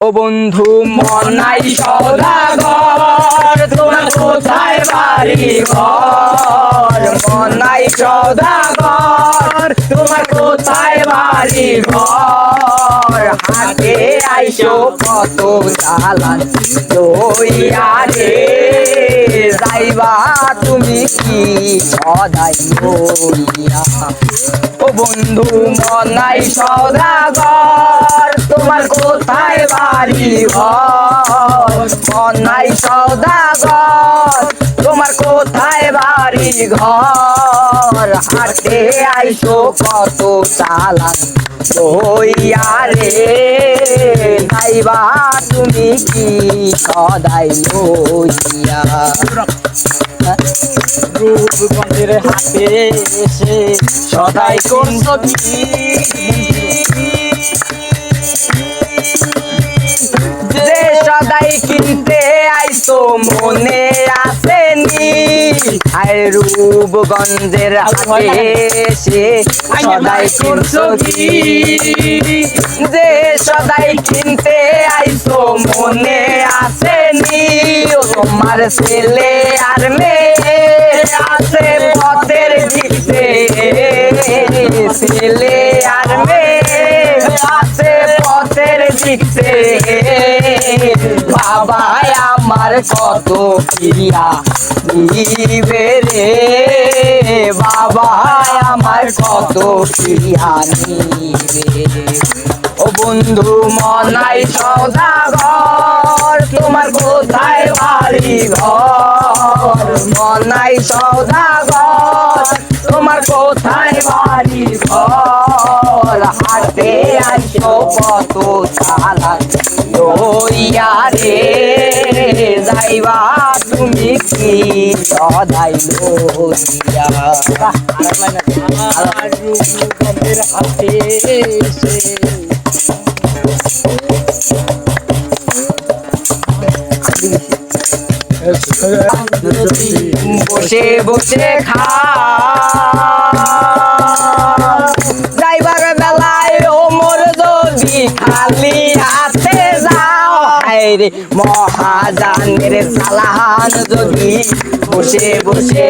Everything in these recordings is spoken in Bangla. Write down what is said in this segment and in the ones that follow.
ও বন্ধু মনাই সওদাগর তোমার কোথায় বাড়ি ঘর মনাই সওদাগর তোমার কোথায় বাড়ি ঘর হাতে আইসো কত চালান লইয়া রে যাইবা তুমি কি সদাই লইয়া ও বন্ধু মনাই সওদাগর তোমার কোথায় বাড়ি ঘর মনাই সওদাগর তোমার কোথায় বাড়ি ঘর হাটে আইসো কত চালান লইয়া রে যাইবা তুমি কি সদাই লইয়া রূপগঞ্জের হাটে এসে সদাই কোন যে সদাই কিনতে আইসো মনে আসেনি আয় রূপগঞ্জের হাটে এসে সদাই কিনছো কি যে সদাই কিনতে আইসো মনে আসেনি ও তোমার ছেলে আর মেয়ে আছে পথের দিকে ছেলে আর মেয়ে আছে পথের দিকে বাবা আমার কত প্রিয়া নিবে রে বাবা আমার কত প্রিয়া নিবে ও বন্ধু মনাই সওদাগর তোমার কোথায় বাড়ি ঘর মনাই সওদাগর তোমার কোথায় বাড়ি ঘর হাটে আইসো কত চালান লইয়া রে যাইবা তুমি কি সদাই লইয়া রূপগঞ্জের হাটে এসে বসে বসে খা যাইবার বেলায় ও মোর যদি খালি হাতে যাও রে মহাজানের চালান যদি বসে বসে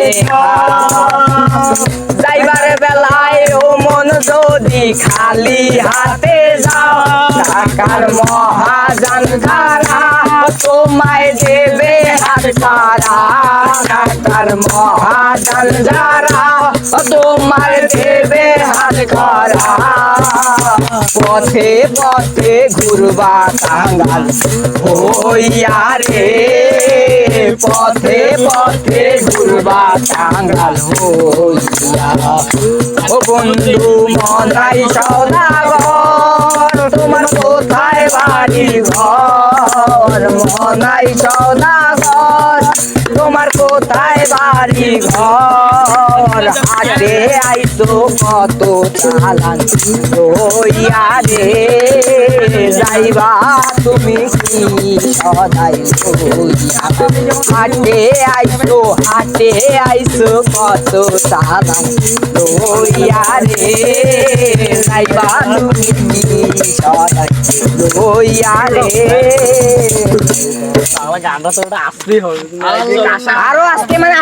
যাইবার বেলায় ও মন যদি খালি হাতে যাও টাকার মহাজান খারা তোমায় দেবে হাত কারা টাকার মহাজান যারা তোমার দেবে হাত কারা পথে পথে ঘুরবা কাঙ্গাল হইয়া রে পথে পথে ঘুরবা কাঙ্গাল হইয়া ও বন্ধু মনাই সওদাগর তোমার কোথায় বাড়ি ঘর মনাই সওদাগর তোমার কোথায় বাড়ি ঘর হাটে আইসো কত চালান লইয়া রে যাইবা তুমি কি সদাই লইয়া হাটে আইসো কত চালান লইয়া রে যাইবা তুমি কি সদাই লইয়া রে গানটা তো আসতেই হবে আরো আজকে মানে